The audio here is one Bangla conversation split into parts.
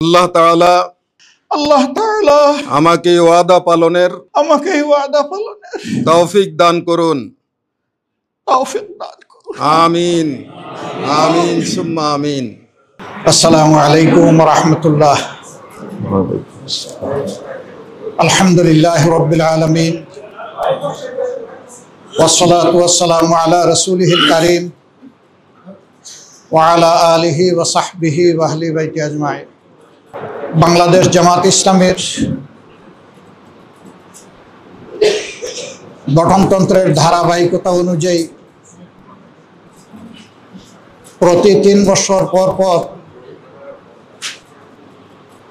আল্লাহ তাআলা আমাকে ওয়াদা পালনের তৌফিক দান করুন। আমিন আমিন সুম্মা আমিন। আসসালামু আলাইকুম ওয়া রাহমাতুল্লাহ। আলহামদুলিল্লাহি রাব্বিল আলামিন ওয়াসসালাতু ওয়াসসালামু আলা রাসূলিহিল কারীম ওয়া আলা আলিহি ওয়া সাহবিহি ওয়া আহলি বাইতি আজমাইন। বাংলাদেশ জামাত ইসলামের গঠনতন্ত্রের ধারাবাহিকতা অনুযায়ী প্রতি 3 বছর পর পর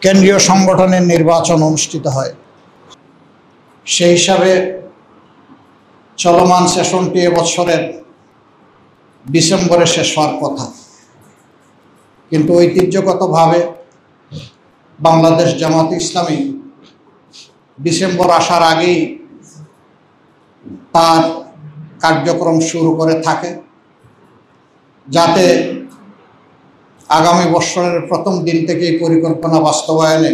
কেন্দ্রীয় সংগঠনের নির্বাচন অনুষ্ঠিত হয়। সেই হিসাবে চলমান সেশনটি এবছরের ডিসেম্বরে শেষ হওয়ার কথা, কিন্তু ঐতিহ্যগতভাবে বাংলাদেশ জামাত ইসলামী ডিসেম্বর আসার আগেই তার কার্যক্রম শুরু করে থাকে, যাতে আগামী বছরের প্রথম দিন থেকেই পরিকল্পনা বাস্তবায়নে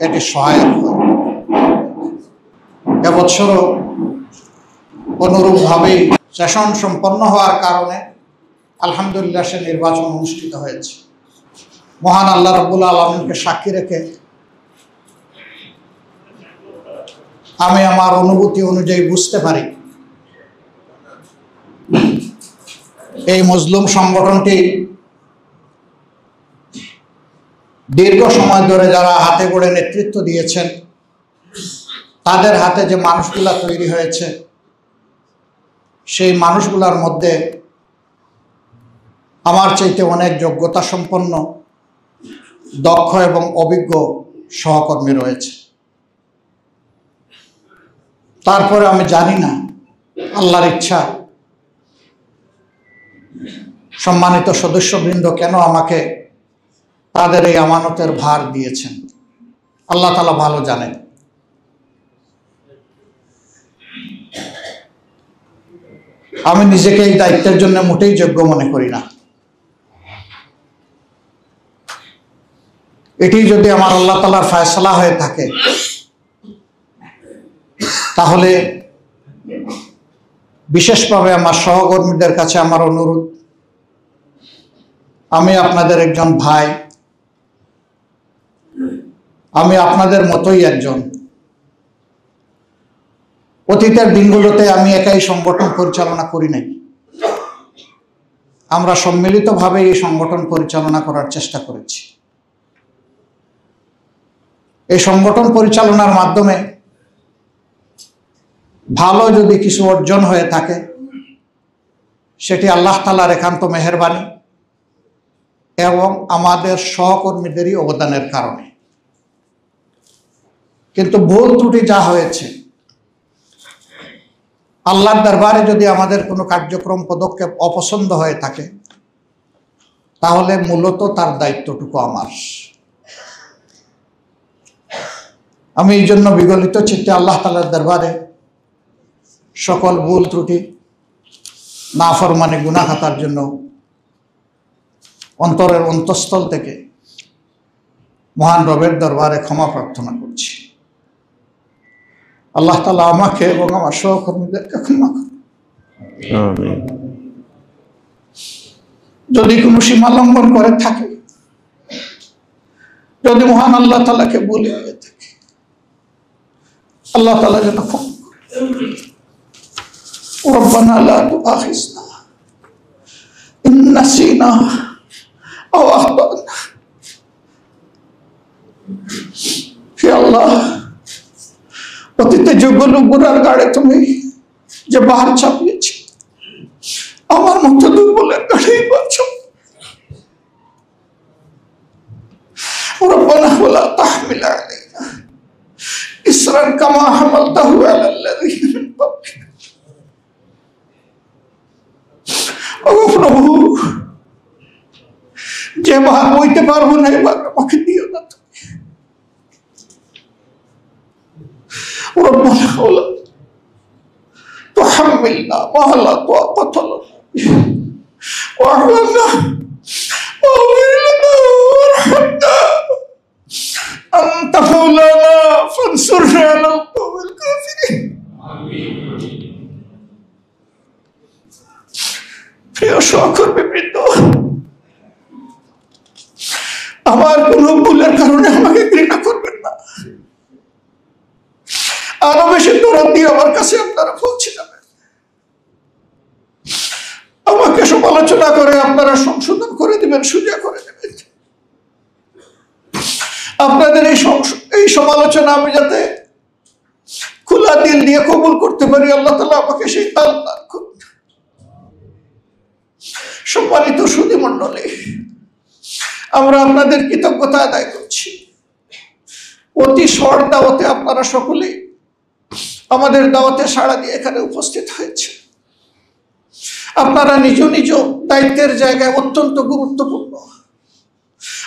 এটি সহায়ক হয়। এবছরও অনুরূপভাবেই সেশন সম্পন্ন হওয়ার কারণে আলহামদুলিল্লাহ সে নির্বাচন অনুষ্ঠিত হয়েছে। মহান আল্লাহ রাব্বুল আলামিনকে সাক্ষী রেখে আমি আমার অনুভূতি অনুযায়ী বুঝতে পারি এই মজলুম সংগঠনটি দীর্ঘ সময় ধরে যারা হাতে গড়ে নেতৃত্ব দিয়েছেন, তাদের হাতে যে মানুষগুলা তৈরি হয়েছে, সেই মানুষগুলার মধ্যে আমার চাইতে অনেক যোগ্যতা সম্পন্ন, দক্ষ এবং অভিজ্ঞ সহকর্মী রয়েছে। তারপরে আমি জানি না আল্লাহর ইচ্ছা সম্মানিত সদস্যবৃন্দ কেন আমাকে তাদের এই আমানতের ভার দিয়েছেন। আল্লাহ তাআলা ভালো জানেন। আমি নিজেকে এই দায়িত্বের জন্য মোটেই যোগ্য মনে করি না। এটি যদি আমার আল্লাহ তাআলার ফয়সালা হয়ে থাকে, তাহলে বিশেষভাবে আমার সহকর্মীদের কাছে আমার অনুরোধ, আমি আপনাদের একজন ভাই, আমি আপনাদের মতোই একজন। অতীতের দিনগুলোতে আমি একাই সংগঠন পরিচালনা করি নাই, আমরা সম্মিলিতভাবে এই সংগঠন পরিচালনা করার চেষ্টা করেছি। এই সংগঠন পরিচালনার মাধ্যমে ভালো যদি কিছু অর্জন হয়ে থাকে, সেটি আল্লাহ তাআলার একান্ত মেহেরবানি এবং আমাদের সহকর্মীদেরই অবদানের কারণে। কিন্তু ভুল ত্রুটি যা হয়েছে, আল্লাহর দরবারে যদি আমাদের কোনো কার্যক্রম পদক্ষেপ অপছন্দ হয়ে থাকে, তাহলে মূলত তার দায়িত্বটুকু আমার। আমি এই জন্য বিগলিত চিত্তে আল্লাহ তাআলার দরবারে সকল ভুল ত্রুটি, নাফরমানি, গুনাহ খাতার জন্য অন্তরের অন্তঃস্থল থেকে মহান রবের দরবারে ক্ষমা প্রার্থনা করছি। আল্লাহ তাআলা আমাকে এবং আমার সহকর্মীদেরকে ক্ষমা করুন। আমিন। যদি কোনো সীমা লঙ্ঘন করে থাকে, যদি মহান আল্লাহ তাআলাকে ভুলে গিয়ে থাকে, আল্লাহ তাআলা যেন ক্ষমা করেন। রব্বানা লা তুআখিযনা ইন নাসিনা আও আখতানা। হে আল্লাহ, অতীতে যোগ্য লোকগুলোর গাড়ে তুমি যে বাহার চাপিয়েছি, আমার মতো দুর্বলের গাড়েই বাঁচো। রব্বানা ওয়ালা তাহমিল আলাইনা ইসরান কামা হামালতাহু আলাল্লাযীনা মিন ক্বাবলিনা। ও প্রভু, যে ভার বইতে পারবো না, এবার আমাকে দিও না তুমি। ربنا ولا تحملنا ما لا طاقة لنا واعف عنا واغفر لنا وارحمنا প্রিয় সহকর্মীবৃন্দ, আমার কোন ভুলের কারণে আমাকে ঘৃণা করবেন না। আরো বেশি দরদ দিয়ে আমার কাছে আপনারা পৌঁছে যাবেন। আমাকে সমালোচনা করে আপনারা সংশোধন করে দিবেন, সোজা করে দেবেন। আপনাদের এই সমালোচনা আমি যাতে খোলা দিল দিয়ে কবুল করতে পারি, আল্লাহ তাআলা আমাকে সেই দান দান করুন। সম্মানিত সুধী মণ্ডলী, আমরা আপনাদের কৃতজ্ঞতা আদায় করছি। অতি শর্ট দাওয়াতে আপনারা সকলেই আমাদের দাওয়াতে সাড়া দিয়ে এখানে উপস্থিত হয়েছে। আপনারা নিজ নিজ দায়িত্বের জায়গায় অত্যন্ত গুরুত্বপূর্ণ,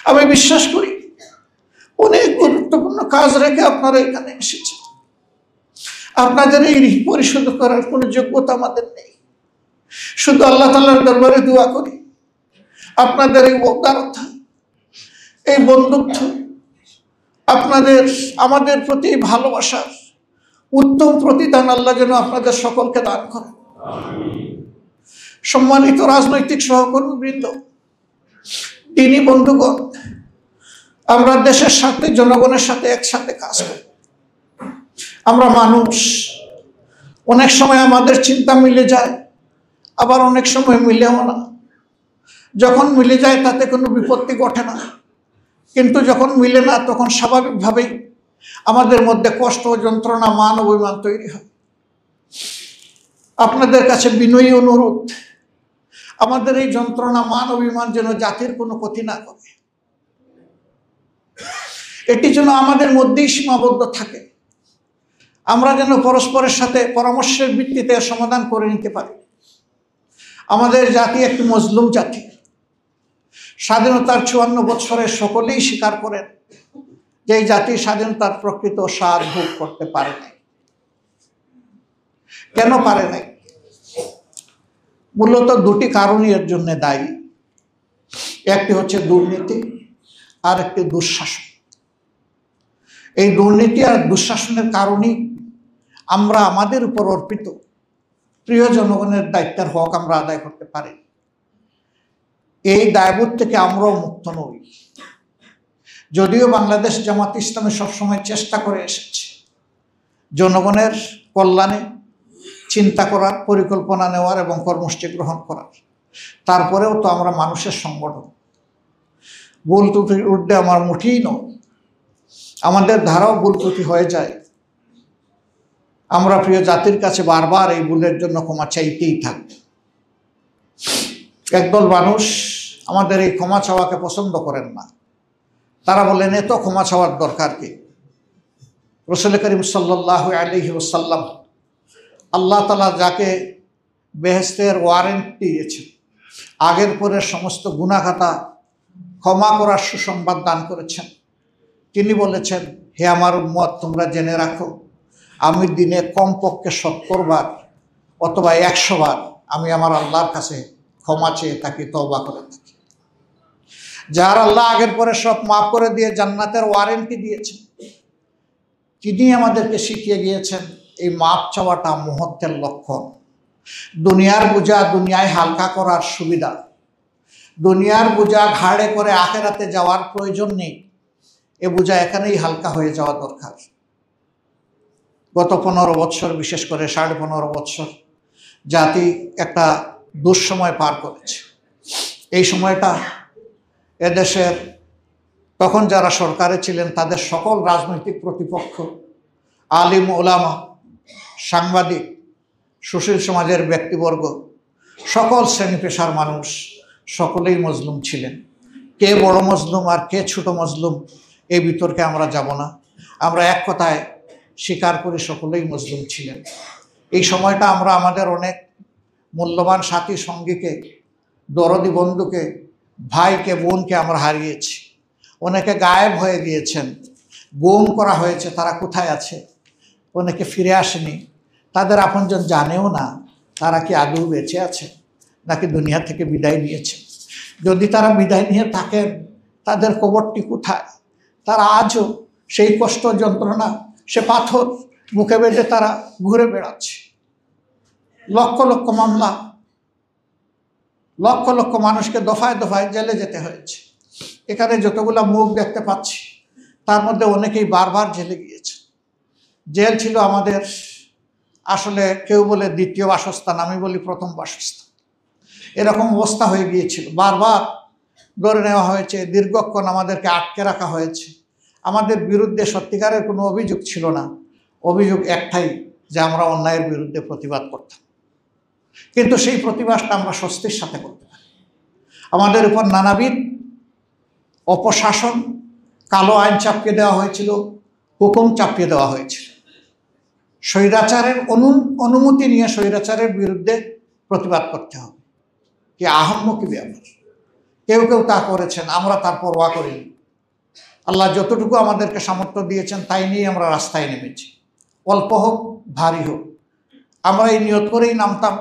আমি বিশ্বাস করি অনেক গুরুত্বপূর্ণ কাজ রেখে আপনারা এখানে এসেছেন। আপনাদের এই ঋণ পরিশোধ করার কোনো যোগ্যতা আমাদের নেই। শুধু আল্লাহ তাআলার দরবারে দোয়া করি আপনাদের এই উদারতা, এই বন্ধুত্ব, আপনাদের আমাদের প্রতি ভালোবাসার উত্তম প্রতিদান আল্লাহ যেন আপনাদের সকলকে দান করেন। সম্মানিত রাজনৈতিক সহকর্মীবৃন্দ, তিনি বন্ধুগণ, আমরা দেশের সাথে জনগণের সাথে একসাথে কাজ করি। আমরা মানুষ, অনেক সময় আমাদের চিন্তা মিলে যায়, আবার অনেক সময় মিলেও না। যখন মিলে যায় তাতে কোনো বিপত্তি ঘটে না, কিন্তু যখন মিলে না তখন স্বাভাবিকভাবেই আমাদের মধ্যে কষ্ট, যন্ত্রণা, মান অভিমান তৈরি হয়। আপনাদের কাছে বিনয়ী অনুরোধ, আমাদের এই যন্ত্রণা, মান অভিমান যেন জাতির কোনো ক্ষতি না করে, এটি যেন আমাদের মধ্যেই সীমাবদ্ধ থাকে। আমরা যেন পরস্পরের সাথে পরামর্শের ভিত্তিতে সমাধান করে নিতে পারি। আমাদের জাতি একটি মজলুম জাতি। স্বাধীনতার 54 বছরে সকলেই স্বীকার করেন যে এই জাতি স্বাধীনতার প্রকৃত স্বাদ ভোগ করতে পারে নাই। কেন পারে নাই? মূলত দুটি কারণই এর জন্য দায়ী। একটি হচ্ছে দুর্নীতি, আর একটি দুঃশাসন। এই দুর্নীতি আর দুঃশাসনের কারণেই আমরা আমাদের উপর অর্পিত প্রিয় জনগণের দায়িত্বের হক আমরা আদায় করতে পারি। এই দায়বোধ থেকে আমরাও মুক্ত নই। যদিও বাংলাদেশ জামাত ইসলামী সবসময় চেষ্টা করে এসেছে জনগণের কল্যাণে চিন্তা করার, পরিকল্পনা নেওয়ার এবং কর্মসূচি গ্রহণ করার, তারপরেও তো আমরা মানুষের সংগঠন। ভুল ত্রুটির ঊর্ধ্বে আমার মুঠেই নয়, আমাদের ধারাও ভুল ত্রুটি হয়ে যায়। আমরা প্রিয় জাতির কাছে বারবার এই ভুলের জন্য ক্ষমা চাইতেই থাকবে। একদল মানুষ আমাদের এই ক্ষমা চাওয়াকে পছন্দ করেন না। তারা বলেন এত ক্ষমা চাওয়ার দরকার কি? রাসূল করিম সাল্লাল্লাহু আলাইহি ওয়াসাল্লাম আল্লাহ তাআলা যাকে বেহেশতের ওয়ারেন্ট দিয়েছেন, আগের পরের সমস্ত গুনাহখাতা ক্ষমা করার সুসংবাদ দান করেছেন, তিনি বলেছেন, হে আমার উম্মত, তোমরা জেনে রাখো আমি দিনে কমপক্ষে 70 বার অথবা 100 বার আমি আমার আল্লাহর কাছে ক্ষমা চেয়ে থাকি, তওবা করে থাকি। যার আল্লাহ আগের পরে সব মাফ করে দিয়ে জান্নাতের ওয়ারেন্টি দিয়েছেন, তিনি আমাদেরকে শিখিয়ে গিয়েছেন এই মাপ চাওয়াটা মুহূর্তের লক্ষণ। দুনিয়ার বোঝা দুনিয়ায় হালকা করার সুবিধা, দুনিয়ার বোঝা ঘাড়ে করে আখেরাতে যাওয়ার প্রয়োজন নেই। এ বোঝা এখানেই হালকা হয়ে যাওয়া দরকার। গত 15 বছর, বিশেষ করে 15.5 বছর জাতি একটা দুঃসময় পার করেছে। এই সময়টা এদেশের তখন যারা সরকারে ছিলেন তাদের সকল রাজনৈতিক প্রতিপক্ষ, আলিম ওলামা, সাংবাদিক, সুশীল সমাজের ব্যক্তিবর্গ, সকল শ্রেণী পেশার মানুষ সকলেই মজলুম ছিলেন। কে বড় মজলুম আর কে ছোট মজলুম এই বিতর্কে আমরা যাব না। আমরা এক কথায় স্বীকার করি সকলেই মজলুম ছিলেন। এই সময়টা আমরা আমাদের অনেক মূল্যবান সাথী সঙ্গীকে, দরদি বন্ধুকে, ভাইকে, বোনকে আমরা হারিয়েছি। অনেকে গায়েব হয়ে গিয়েছেন, গুম করা হয়েছে, তারা কোথায় আছে? অনেকে ফিরে আসেনি, তাদের আপনজন জানেও না তারা কি আদৌ বেঁচে আছে নাকি দুনিয়া থেকে বিদায় নিয়েছে। যদি তারা বিদায় নিয়ে থাকেন, তাদের কবরটি কোথায়? তারা আজও সেই কষ্ট, যন্ত্রণা, সে পাথর মুখে বেঁধে তারা ঘুরে বেড়াচ্ছে। লক্ষ লক্ষ মামলা লক্ষ লক্ষ মানুষকে দফায় দফায় জেলে যেতে হয়েছে। এখানে যতগুলো মুখ দেখতে পাচ্ছি তার মধ্যে অনেকেই বারবার জেলে গিয়েছে। জেল ছিল আমাদের আসলে কেউ বলে দ্বিতীয় বাসস্থান, আমি বলি প্রথম বাসস্থান। এরকম অবস্থা হয়ে গিয়েছিল, বারবার ধরে নেওয়া হয়েছে, দীর্ঘক্ষণ আমাদেরকে আটকে রাখা হয়েছে। আমাদের বিরুদ্ধে সত্যিকারের কোনো অভিযোগ ছিল না, অভিযোগ একটাই যে আমরা অন্যায়ের বিরুদ্ধে প্রতিবাদ করতাম। কিন্তু সেই প্রতিবাদটা আমরা স্বস্তির সাথে করতে পারি। আমাদের উপর নানাবিধ অপশাসন, কালো আইন চাপিয়ে দেওয়া হয়েছিল, হুকুম চাপিয়ে দেওয়া হয়েছিল। স্বৈরাচারের অনুমতি নিয়ে স্বৈরাচারের বিরুদ্ধে প্রতিবাদ করতে হবে, কি আহাম্মকি ব্যাপার। কেউ কেউ তা করেছেন, আমরা তার পরোয়া করিনি। আল্লাহ যতটুকু আমাদেরকে সামর্থ্য দিয়েছেন তাই নিয়ে আমরা রাস্তায় নেমেছি, অল্প হোক ভারী হোক। আমরা এই নিয়ত করেই নামতাম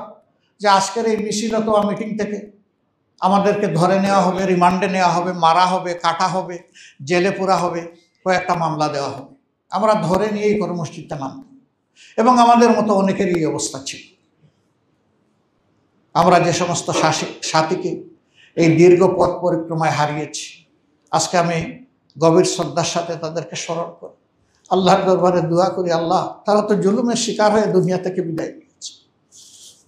যে আজকের এই মিছিলতোয়া মিটিং থেকে আমাদেরকে ধরে নেওয়া হবে, রিমান্ডে নেওয়া হবে, মারা হবে, কাটা হবে, জেলে পোড়া হবে, কয়েকটা মামলা দেওয়া হবে। আমরা ধরে নিয়েই কর্মসূচিতে নামতাম এবং আমাদের মতো অনেকেরই এই অবস্থা ছিল। আমরা যে সমস্ত সাথীকে এই দীর্ঘ পথ পরিক্রমায় হারিয়েছি, আজকে আমি গভীর শ্রদ্ধার সাথে তাদেরকে স্মরণ করি, আল্লাহর দরবারে দোয়া করি, আল্লাহ তারা তো জুলুমের শিকার হয়ে দুনিয়া থেকে বিদায় নিয়েছে,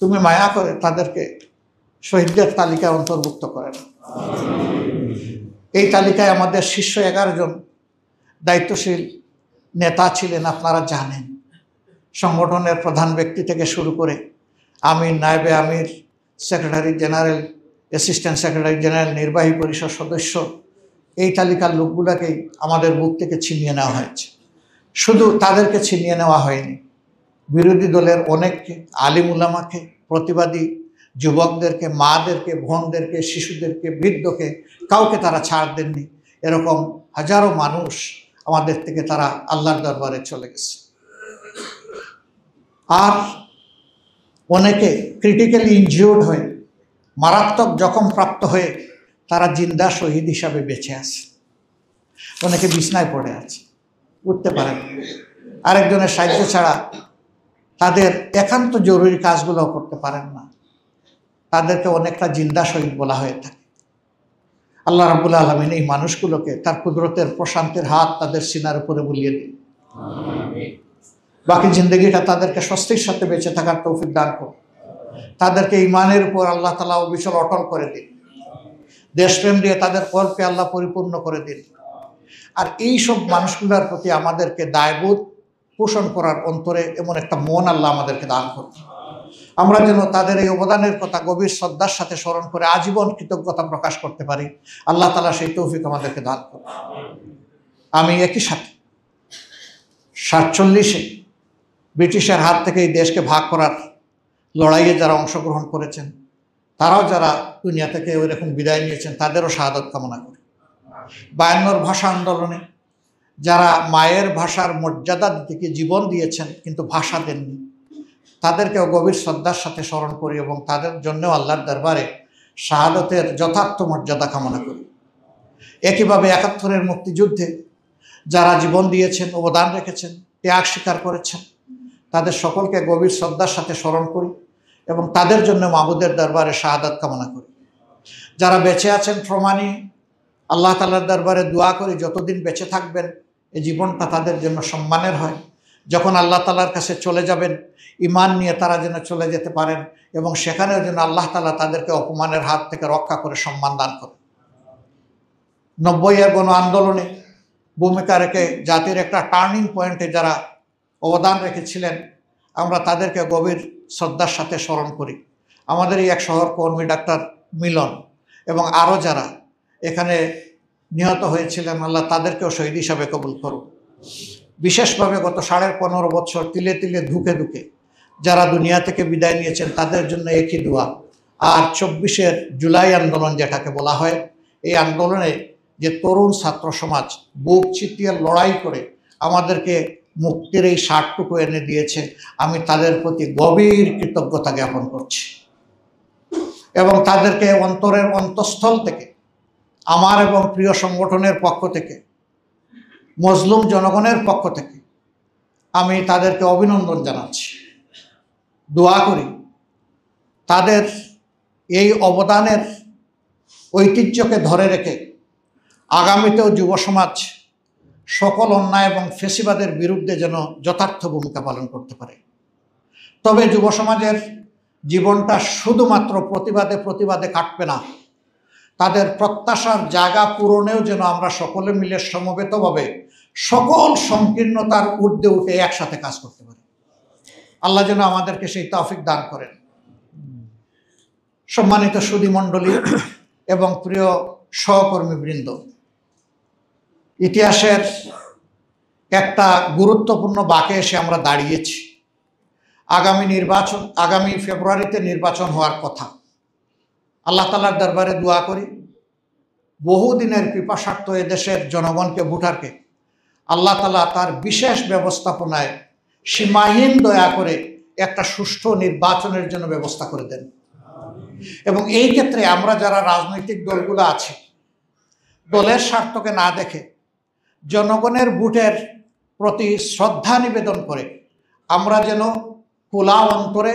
তুমি মায়া করে তাদেরকে শহীদদের তালিকায় অন্তর্ভুক্ত করেন। এই তালিকায় আমাদের শীর্ষ 11 জন দায়িত্বশীল নেতা ছিলেন, আপনারা জানেন। সংগঠনের প্রধান ব্যক্তি থেকে শুরু করে আমির, নায়েবে আমির, secretary general, assistant secretary general, নির্বাহী পরিষদ সদস্য, এই তালিকার লোকগুলোকেই আমাদের বুক থেকে ছিনিয়ে নেওয়া হয়েছে। শুধু তাদেরকে ছিনিয়ে নেওয়া হয়নি, বিরোধী দলের অনেককে, আলিম উলামাকে, প্রতিবাদী যুবকদেরকে, মাদেরকে, বোনদেরকে, শিশুদেরকে, বৃদ্ধকে, কাউকে তারা ছাড় দেননি। এরকম হাজারো মানুষ আমাদের থেকে তারা আল্লাহর দরবারে চলে গেছে। আর অনেকে ক্রিটিক্যালি ইনজিওর্ড হয়ে, মারাত্মক জখম প্রাপ্ত হয়ে তারা জিন্দা শহীদ হিসাবে বেঁচে আছে। অনেকে বিছনায় পড়ে আছে, উঠতে পারে না, আরেকজনের সাহায্য ছাড়া তাদের একান্ত জরুরি কাজগুলো করতে পারেন না। তাদেরকে অনেকটা জিন্দা শহীদ বলা হয়ে থাকে। আল্লাহ রাব্বুল আলামিন এই মানুষগুলোকে তার কুদরতের প্রশান্তির হাত তাদের সিনার উপরে বুলিয়ে দিন। বাকি জিন্দগিটা তাদেরকে স্বস্তির সাথে বেঁচে থাকার তৌফিক দান করুন। তাদেরকে ঈমানের উপর আল্লাহ তাআলা অবিচল অটল করে দিন। দেশপ্রেম দিয়ে তাদের কল্পে আল্লাহ পরিপূর্ণ করে দিন। আর এই সব মানুষগুলোর প্রতি আমাদেরকে দায়বোধ পোষণ করার অন্তরে এমন একটা মন আল্লাহ আমাদেরকে দান করুন, আমরা যেন তাদের এই অবদানের কথা গভীর শ্রদ্ধার সাথে স্মরণ করে আজীবন কৃতজ্ঞতা প্রকাশ করতে পারি। আল্লাহ তাআলা সেই তৌফিক আমাদেরকে দান করুন। আমি একই সাথে 47-এ ব্রিটিশের হাত থেকে এই দেশকে ভাগ করার লড়াইয়ে যারা অংশগ্রহণ করেছেন, তারাও যারা দুনিয়া থেকে ওইরকম বিদায় নিয়েছেন, তাদেরও শাহাদত কামনা করি। 52 ভাষা আন্দোলনে যারা মায়ের ভাষার মর্যাদা দিতে জীবন দিয়েছেন কিন্তু ভাষা দেননি, তাদেরকেও গভীর শ্রদ্ধার সাথে স্মরণ করি এবং তাদের জন্যও আল্লাহর দরবারে শাহাদতের যথার্থ মর্যাদা কামনা করি। একইভাবে 71-এর মুক্তিযুদ্ধে যারা জীবন দিয়েছেন, অবদান রেখেছেন, ত্যাগ স্বীকার করেছেন, তাদের সকলকে গভীর শ্রদ্ধার সাথে স্মরণ করি এবং তাদের জন্য মাবুদের দরবারে শাহাদাত কামনা করি। যারা বেঁচে আছেন প্রমাণী, আল্লাহ তাআলার দরবারে দোয়া করি যতদিন বেঁচে থাকবেন এই জীবনটা তাদের জন্য সম্মানের হয়। যখন আল্লাহ তাআলার কাছে চলে যাবেন, ঈমান নিয়ে তারা যেন চলে যেতে পারেন এবং সেখানেও যেন আল্লাহ তাআলা তাদেরকে অপমানের হাত থেকে রক্ষা করে সম্মান দান করেন। 90-এর গণ আন্দোলনে ভূমিকা রেখে জাতির একটা টার্নিং পয়েন্টে যারা অবদান রেখেছিলেন, আমরা তাদেরকে গভীর শ্রদ্ধার সাথে স্মরণ করি। আমাদের এই এক সহকর্মী ডাক্তার মিলন এবং আরও যারা এখানে নিহত হয়েছিলেন, আল্লাহ তাদেরকেও শহীদ হিসাবে কবুল করুন। বিশেষভাবে গত 15.5 বছর তিলে তিলে ধুকে ধুকে যারা দুনিয়া থেকে বিদায় নিয়েছেন, তাদের জন্য একই দোয়া। আর 24-এর জুলাই আন্দোলন যেটাকে বলা হয়, এই আন্দোলনে যে তরুণ ছাত্র সমাজ বুক চিতিয়ে লড়াই করে আমাদেরকে মুক্তির এই স্বাদটুকু এনে দিয়েছে, আমি তাদের প্রতি গভীর কৃতজ্ঞতা জ্ঞাপন করছি এবং তাদেরকে অন্তরের অন্তঃস্থল থেকে আমার এবং প্রিয় সংগঠনের পক্ষ থেকে, মজলুম জনগণের পক্ষ থেকে আমি তাদেরকে অভিনন্দন জানাচ্ছি। দোয়া করি তাদের এই অবদানের ঐতিহ্যকে ধরে রেখে আগামীতেও যুব সমাজ সকল অন্যায় এবং ফেসিবাদের বিরুদ্ধে যেন যথার্থ ভূমিকা পালন করতে পারে। তবে যুব সমাজের জীবনটা শুধুমাত্র প্রতিবাদে প্রতিবাদে কাটবে না, তাদের প্রত্যাশার জায়গা পূরণেও যেন আমরা সকলে মিলে সমবেতভাবে সকল সংকীর্ণতার ঊর্ধ্বে উঠে একসাথে কাজ করতে পারি। আল্লাহ যেন আমাদেরকে সেই তৌফিক দান করেন। সম্মানিত সুধী মণ্ডলী এবং প্রিয় সহকর্মীবৃন্দ, ইতিহাসের একটা গুরুত্বপূর্ণ বাঁকে এসে আমরা দাঁড়িয়েছি। আগামী ফেব্রুয়ারিতে নির্বাচন হওয়ার কথা। আল্লাহ তাআলার দরবারে দোয়া করি, বহুদিনের পিপাসার্থ এদেশের জনগণকে, ভোটারকে আল্লাহ তাআলা তার বিশেষ ব্যবস্থাপনায় সীমাহীন দয়া করে একটা সুষ্ঠু নির্বাচনের জন্য ব্যবস্থা করে দেন। এবং এই ক্ষেত্রে আমরা যারা রাজনৈতিক দলগুলো আছি, দলের স্বার্থকে না দেখে জনগণের ভোটের প্রতি শ্রদ্ধা নিবেদন করে আমরা যেন খোলা অন্তরে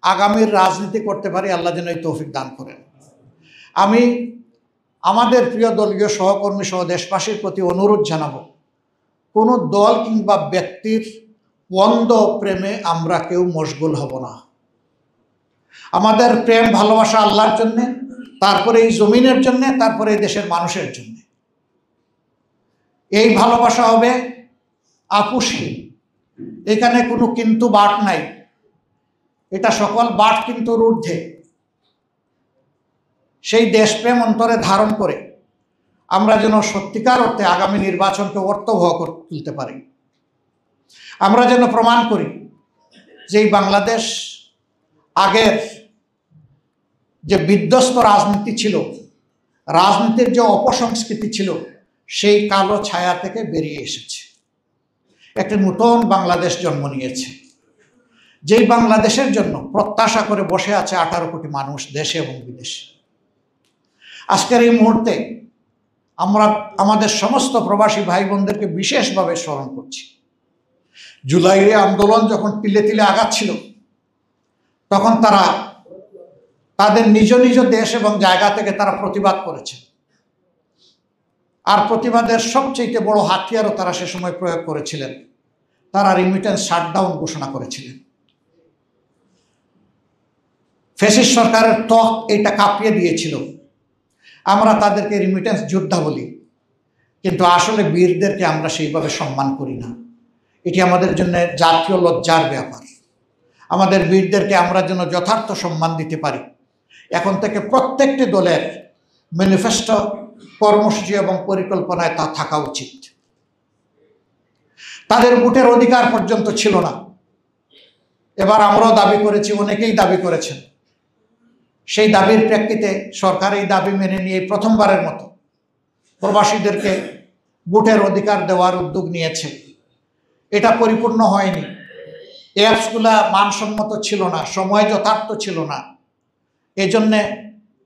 আগামীর রাজনীতি করতে পারি। আল্লাহ যেন এই তৌফিক দান করেন। আমি আমাদের প্রিয় দলীয় সহকর্মী সহ দেশবাসীর প্রতি অনুরোধ জানাবো, কোনো দল কিংবা ব্যক্তির অন্ধ প্রেমে আমরা কেউ মশগুল হব না। আমাদের প্রেম ভালোবাসা আল্লাহর জন্যে, তারপরে এই জমিনের জন্যে, তারপরে এই দেশের মানুষের জন্যে। এই ভালোবাসা হবে আপুসহীন, এখানে কোনো কিন্তু বাট নাই, এটা সকল বাট কিন্তুর ঊর্ধ্বে। সেই দেশপ্রেম অন্তরে ধারণ করে আমরা যেন সত্যিকার অর্থে আগামী নির্বাচনকে অর্থবহ করে তুলতে পারি। আমরা যেন প্রমাণ করি যে এই বাংলাদেশ আগের যে বিধ্বস্ত রাজনীতি ছিল, রাজনীতির যে অপসংস্কৃতি ছিল, সেই কালো ছায়া থেকে বেরিয়ে এসেছে, একটি নতুন বাংলাদেশ জন্ম নিয়েছে। যেই বাংলাদেশের জন্য প্রত্যাশা করে বসে আছে 18 কোটি মানুষ দেশে এবং বিদেশে। আজকের এই মুহূর্তে আমরা আমাদের সমস্ত প্রবাসী ভাই বোনদেরকে বিশেষভাবে স্মরণ করছি। জুলাইয়ে আন্দোলন যখন তিলে তিলে আগাচ্ছিল, তখন তারা তাদের নিজ নিজ দেশ এবং জায়গা থেকে তারা প্রতিবাদ করেছে। আর প্রতিবাদের সবচেয়ে বড় হাতিয়ারও তারা সে সময় প্রয়োগ করেছিলেন, তারা রিমিটেন্স শাটডাউন ঘোষণা করেছিলেন। ফ্যাসিস্ট সরকারের ত্বক এটা কাঁপিয়ে দিয়েছিল। আমরা তাদেরকে রিমিটেন্স যোদ্ধা বলি, কিন্তু আসলে বীরদেরকে আমরা সেইভাবে সম্মান করি না। এটি আমাদের জন্য জাতীয় লজ্জার ব্যাপার। আমাদের বীরদেরকে আমরা যেন যথার্থ সম্মান দিতে পারি। এখন থেকে প্রত্যেকটি দলের ম্যানিফেস্টো, কর্মসূচি এবং পরিকল্পনায় তা থাকা উচিত। তাদের ভোটের অধিকার পর্যন্ত ছিল না, এবার আমরাও দাবি করেছি, অনেকেই দাবি করেছেন। সেই দাবির প্রেক্ষিতে সরকার এই দাবি মেনে নিয়ে প্রথমবারের মতো প্রবাসীদেরকে ভোটের অধিকার দেওয়ার উদ্যোগ নিয়েছে। এটা পরিপূর্ণ হয়নি, অ্যাপসগুলা মানসম্মত ছিল না, সময় যথার্থ ছিল না। এজন্যে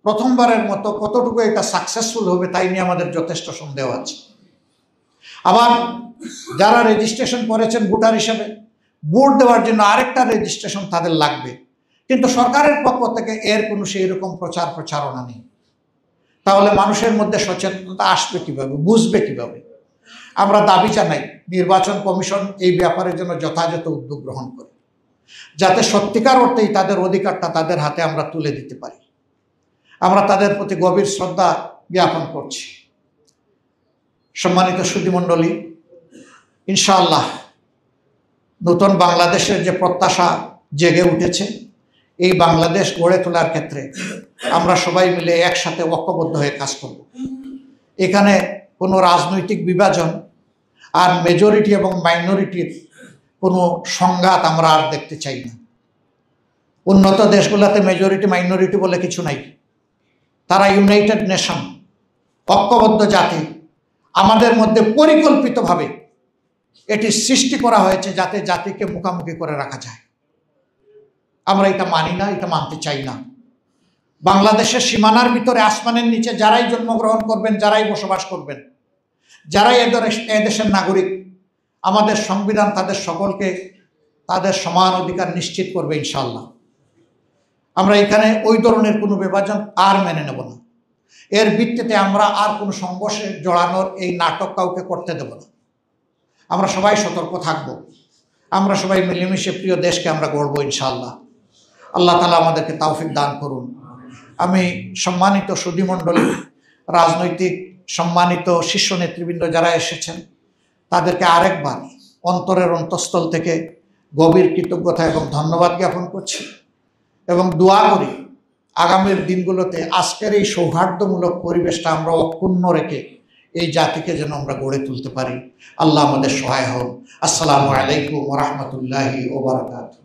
প্রথমবারের মতো কতটুকু এটা সাকসেসফুল হবে তাই নিয়ে আমাদের যথেষ্ট সন্দেহ আছে। আবার যারা রেজিস্ট্রেশন করেছেন ভোটার হিসেবে, ভোট দেওয়ার জন্য আরেকটা রেজিস্ট্রেশন তাদের লাগবে, কিন্তু সরকারের পক্ষ থেকে এর কোনো সেই রকম প্রচারণা নেই। তাহলে মানুষের মধ্যে সচেতনতা আসবে কিভাবে, বুঝবে কিভাবে? আমরা দাবি জানাই নির্বাচন কমিশন এই ব্যাপারের জন্য যথাযথ উদ্যোগ গ্রহণ করে, যাতে সত্যিকার অর্থেই তাদের অধিকারটা তাদের হাতে আমরা তুলে দিতে পারি। আমরা তাদের প্রতি গভীর শ্রদ্ধা জ্ঞাপন করছি। সম্মানিত সুধীমণ্ডলী, ইনশাআল্লাহ নতুন বাংলাদেশের যে প্রত্যাশা জেগে উঠেছে, এই বাংলাদেশ গড়ে তোলার ক্ষেত্রে আমরা সবাই মিলে একসাথে ঐক্যবদ্ধ হয়ে কাজ করব। এখানে কোনো রাজনৈতিক বিভাজন আর মেজরিটি এবং মাইনরিটির কোনো সংঘাত আমরা আর দেখতে চাই না। উন্নত দেশগুলোতে মেজরিটি মাইনরিটি বলে কিছু নাই, তারা ইউনাইটেড নেশন, ঐক্যবদ্ধ জাতি। আমাদের মধ্যে পরিকল্পিতভাবে এটি সৃষ্টি করা হয়েছে যাতে জাতিকে মুখোমুখি করে রাখা যায়। আমরা এটা মানি না, এটা মানতে চাই না। বাংলাদেশের সীমানার ভিতরে, আসমানের নিচে যারাই জন্মগ্রহণ করবেন, যারাই বসবাস করবেন, যারাই এদেশের নাগরিক, আমাদের সংবিধান তাদের সকলকে তাদের সমান অধিকার নিশ্চিত করবে ইনশাআল্লাহ। আমরা এখানে ওই ধরনের কোনো বিভাজন আর মেনে নেব না। এর ভিত্তিতে আমরা আর কোনো সংঘর্ষে জড়ানোর এই নাটক কাউকে করতে দেব না। আমরা সবাই সতর্ক থাকব। আমরা সবাই মিলেমিশে প্রিয় দেশকে আমরা গড়ব ইনশাআল্লাহ। আল্লাহ তাআলা আমাদেরকে তৌফিক দান করুন। আমি সম্মানিত সুধীমণ্ডলী, রাজনৈতিক সম্মানিত শীর্ষ নেতৃবৃন্দ যারা এসেছেন, তাদেরকে আরেকবার অন্তরের অন্তঃস্থল থেকে গভীর কৃতজ্ঞতা এবং ধন্যবাদ জ্ঞাপন করছি এবং দোয়া করি আগামীর দিনগুলোতে আজকের এই সৌহার্দ্যমূলক পরিবেশটা আমরা অক্ষুণ্ণ রেখে এই জাতিকে যেন আমরা গড়ে তুলতে পারি। আল্লাহ আমাদের সহায় হন। আসসালামু আলাইকুম ওয়া রাহমাতুল্লাহি ওয়া বারাকাতুহু।